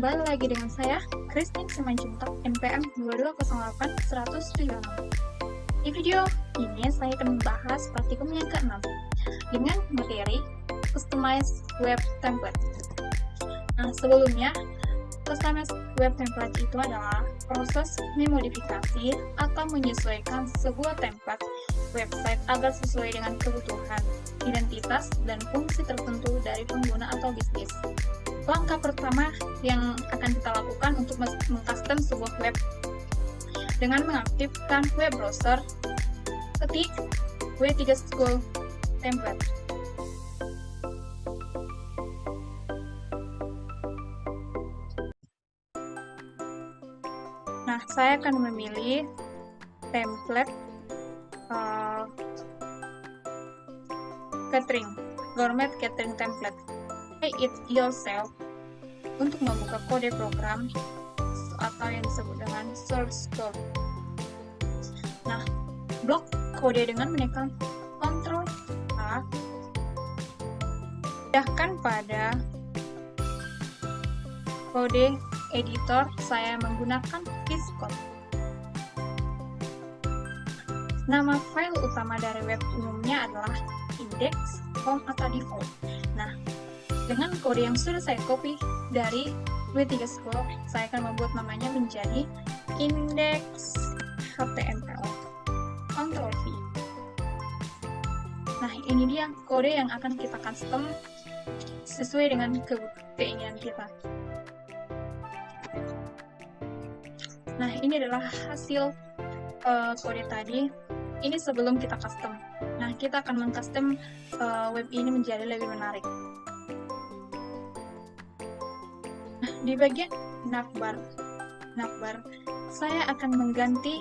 Kembali lagi dengan saya, Christine Simanjuntak, NPM 2208-196. Di video ini saya akan membahas praktikum yang ke-6 dengan materi Customize Web Template. Nah, sebelumnya, Customize Web Template itu adalah proses memodifikasi atau menyesuaikan sebuah template website agar sesuai dengan kebutuhan, identitas, dan fungsi tertentu dari pengguna atau bisnis. Langkah pertama yang akan kita lakukan untuk mengcustom sebuah web dengan mengaktifkan web browser, ketik W3 School template. Nah, saya akan memilih template catering, gourmet catering template. It yourself untuk membuka kode program atau yang disebut dengan source code. Nah, blok kode dengan menekan Ctrl A, pindahkan pada kode editor. Saya menggunakan VS Code. Nama file utama dari web umumnya adalah index, home, atau default. Nah, dengan kode yang sudah saya copy dari W3 School, saya akan membuat namanya menjadi index.html. Ctrl V. Nah, ini dia kode yang akan kita custom sesuai dengan keinginan kita. Nah, ini adalah hasil kode tadi. Ini sebelum kita custom. Nah, kita akan mengcustom web ini menjadi lebih menarik. Di bagian navbar, saya akan mengganti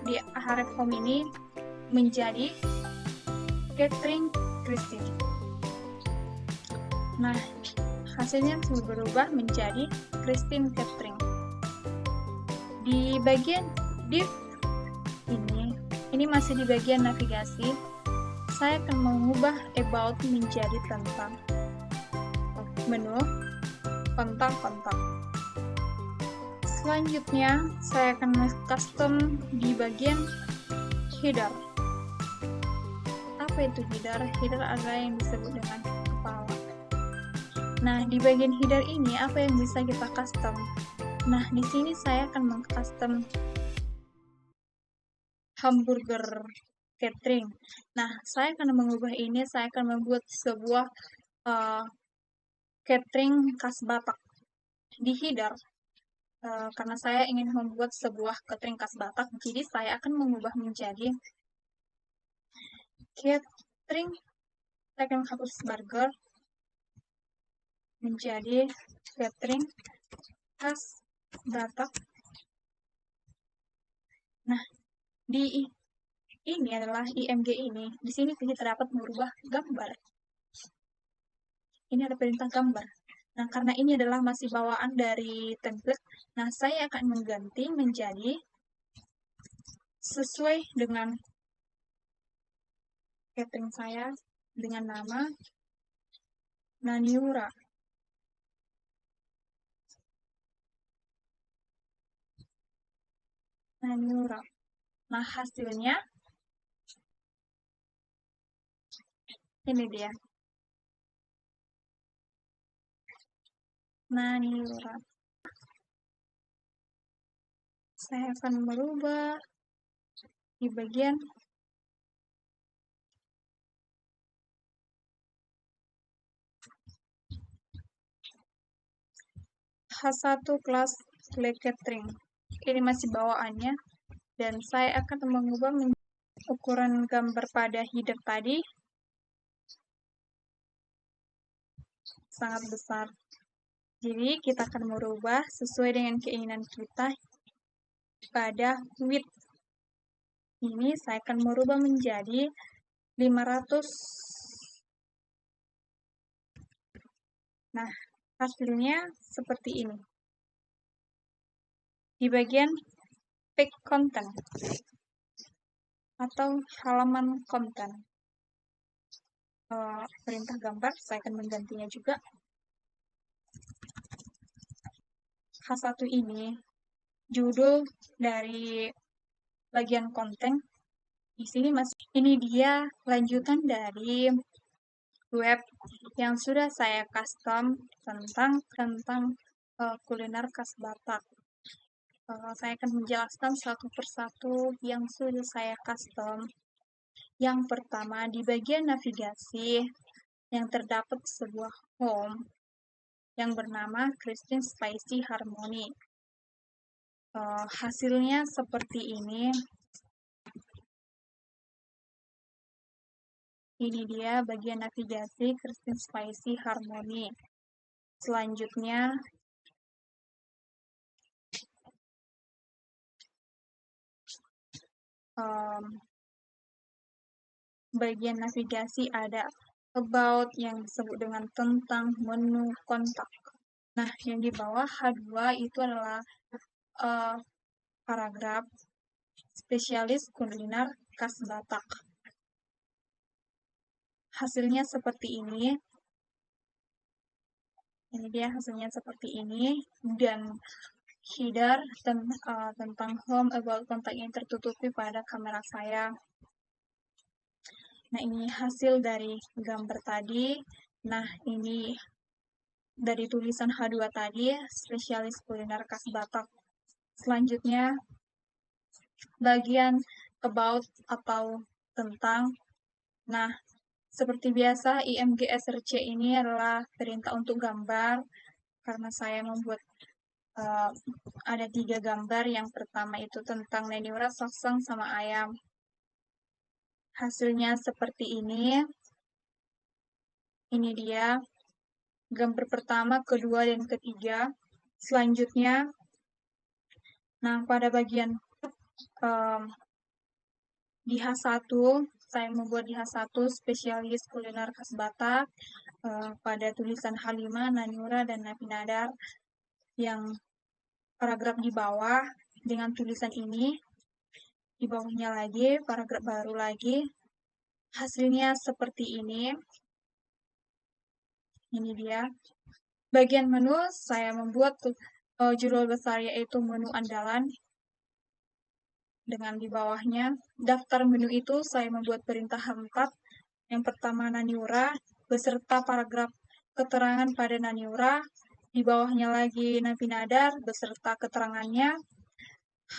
di href home ini menjadi catering Christine. Nah, hasilnya berubah menjadi Christine Catering. Di bagian div ini masih di bagian navigasi, saya akan mengubah about menjadi tentang, menu kontak. Selanjutnya, saya akan custom di bagian header. Apa itu header? Header adalah yang disebut dengan kepala. Nah, di bagian header ini apa yang bisa kita custom? Nah, di sini saya akan mengcustom hamburger catering. Nah, saya akan mengubah ini. Saya akan membuat sebuah catering khas Batak di header. Karena saya ingin membuat sebuah catering khas Batak, jadi saya akan mengubah menjadi catering. Saya akan hapus burger menjadi catering khas Batak. Nah, di ini adalah IMG ini. Di sini kita dapat merubah gambar. Ini ada perintah gambar. Nah, karena ini adalah masih bawaan dari template, nah saya akan mengganti menjadi sesuai dengan catering saya dengan nama Naniura. Nah, hasilnya ini dia. Naniura. Saya akan merubah di bagian H1 kelas catering. Ini masih bawaannya, dan saya akan mengubah ukuran gambar pada header tadi sangat besar. Jadi kita akan merubah sesuai dengan keinginan kita pada width. Ini saya akan merubah menjadi 500. Nah, hasilnya seperti ini. Di bagian page content atau halaman konten, perintah gambar, saya akan menggantinya juga. H1 ini judul dari bagian konten. Di sini ini dia lanjutan dari web yang sudah saya custom tentang kuliner khas Batak. Saya akan menjelaskan satu persatu yang sudah saya custom. Yang pertama, di bagian navigasi yang terdapat sebuah home yang bernama Christine Spicy Harmony. Hasilnya seperti ini. Ini dia bagian navigasi Christine Spicy Harmony. Selanjutnya, bagian navigasi ada about yang disebut dengan tentang menu kontak. Nah, yang di bawah H2 itu adalah paragraf spesialis kuliner khas Batak. Hasilnya seperti ini. Ini dia hasilnya seperti ini. Dan header tentang home about kontak yang tertutupi pada kamera saya. Nah, ini hasil dari gambar tadi. Nah, ini dari tulisan H2 tadi, spesialis kuliner khas Batak. Selanjutnya, bagian about atau tentang. Nah, seperti biasa, IMG SRC ini adalah perintah untuk gambar, karena saya membuat ada 3 gambar. Yang pertama itu tentang neniura, saksang, sama ayam. Hasilnya seperti ini. Ini dia gambar pertama, kedua, dan ketiga. Selanjutnya, nah pada bagian di H1, saya membuat di H1 spesialis kuliner khas Batak pada tulisan H5, Naniura, dan Napinadar. Yang paragraf di bawah dengan tulisan ini, di bawahnya lagi, paragraf baru lagi. Hasilnya seperti ini. Ini dia. Bagian menu, saya membuat judul besar yaitu menu andalan. Dengan di bawahnya, daftar menu itu saya membuat perintah H4. Yang pertama Naniura, beserta paragraf keterangan pada Naniura. Di bawahnya lagi Napinadar, beserta keterangannya.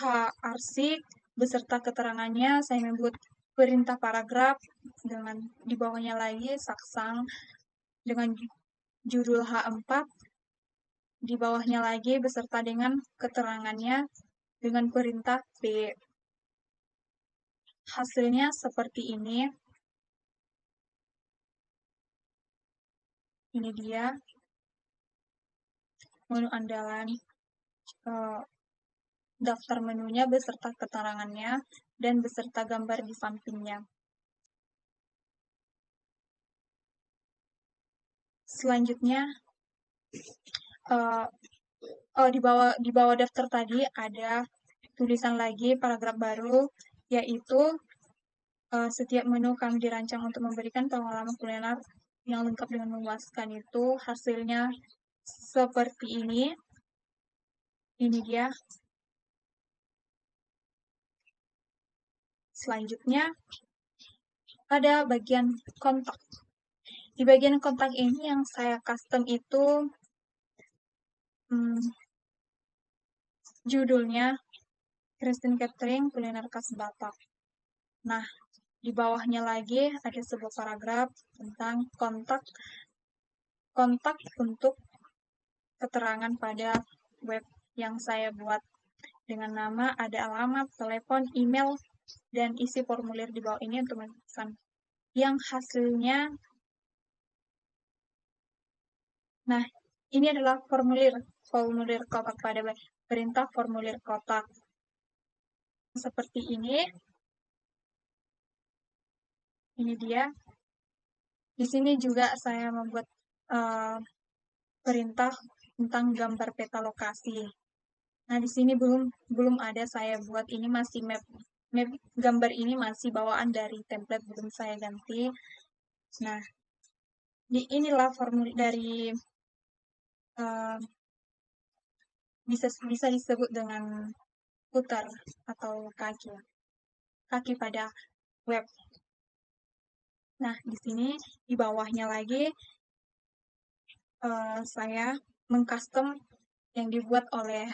H. Arsik, beserta keterangannya. Saya membuat perintah paragraf. Dengan di bawahnya lagi Saksang, dengan judul H4. Di bawahnya lagi beserta dengan keterangannya dengan perintah B. Hasilnya seperti ini. Ini dia menu andalan, daftar menunya beserta keterangannya dan beserta gambar di sampingnya. Selanjutnya, di bawah daftar tadi ada tulisan lagi paragraf baru, yaitu setiap menu kami dirancang untuk memberikan pengalaman kuliner yang lengkap dengan memuaskan. Itu hasilnya seperti ini. Ini dia. Selanjutnya, ada bagian kontak. Di bagian kontak ini yang saya custom itu judulnya Christine Catering Kuliner Khas Batak. Nah, di bawahnya lagi ada sebuah paragraf tentang kontak untuk keterangan pada web yang saya buat. Dengan nama, ada alamat, telepon, email, dan isi formulir di bawah ini untuk memesan. Yang hasilnya, nah ini adalah formulir kotak pada perintah formulir kotak. Seperti ini. Ini dia. Di sini juga saya membuat perintah tentang gambar peta lokasi. Nah, di sini belum ada saya buat, ini masih map gambar ini masih bawaan dari template, belum saya ganti. Nah, inilah formulir dari bisa disebut dengan putar atau kaki pada web. Nah, di sini di bawahnya lagi saya mengcustom yang dibuat oleh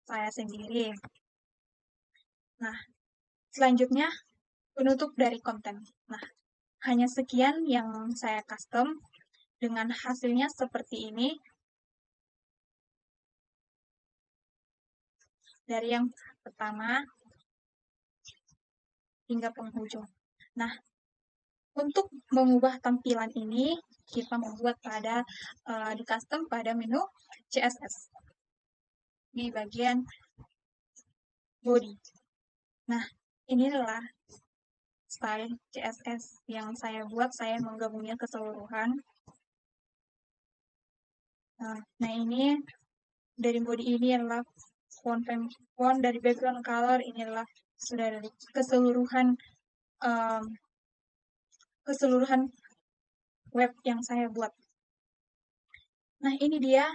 saya sendiri. Nah, selanjutnya penutup dari konten. Nah, hanya sekian yang saya custom dengan hasilnya seperti ini. Dari yang pertama hingga penghujung. Nah, untuk mengubah tampilan ini, kita membuat di custom pada menu CSS di bagian body. Nah, ini adalah style CSS yang saya buat, saya menggabungnya keseluruhan. Nah, ini dari body ini adalah font dari background color, ini adalah sudah dari keseluruhan web yang saya buat. Nah, ini dia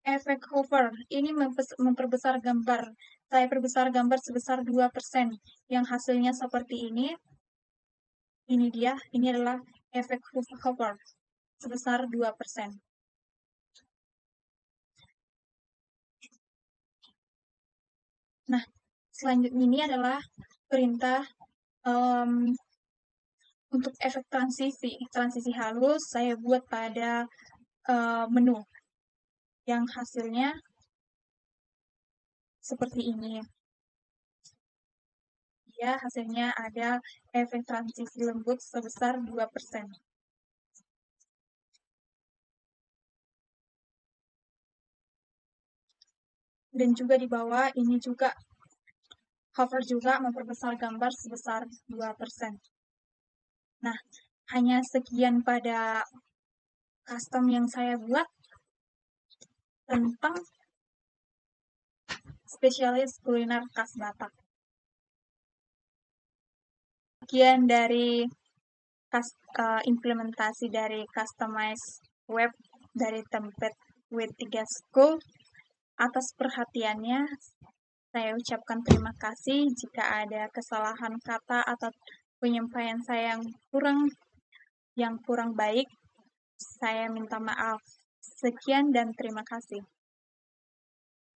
efek hover. Ini memperbesar gambar. Saya perbesar gambar sebesar 2%. Yang hasilnya seperti ini. Ini dia, ini adalah efek hover sebesar 2%. Nah, selanjutnya ini adalah perintah untuk efek transisi halus saya buat pada menu yang hasilnya seperti ini. Ya, hasilnya ada efek transisi lembut sebesar 2%. Dan juga di bawah ini juga hover juga memperbesar gambar sebesar 2%. Nah, hanya sekian pada custom yang saya buat tentang spesialis kuliner khas Batak. Sekian dari implementasi dari customize web dari template W3 School. Atas perhatiannya, saya ucapkan terima kasih. Jika ada kesalahan kata atau penyampaian saya yang kurang baik, saya minta maaf. Sekian dan terima kasih.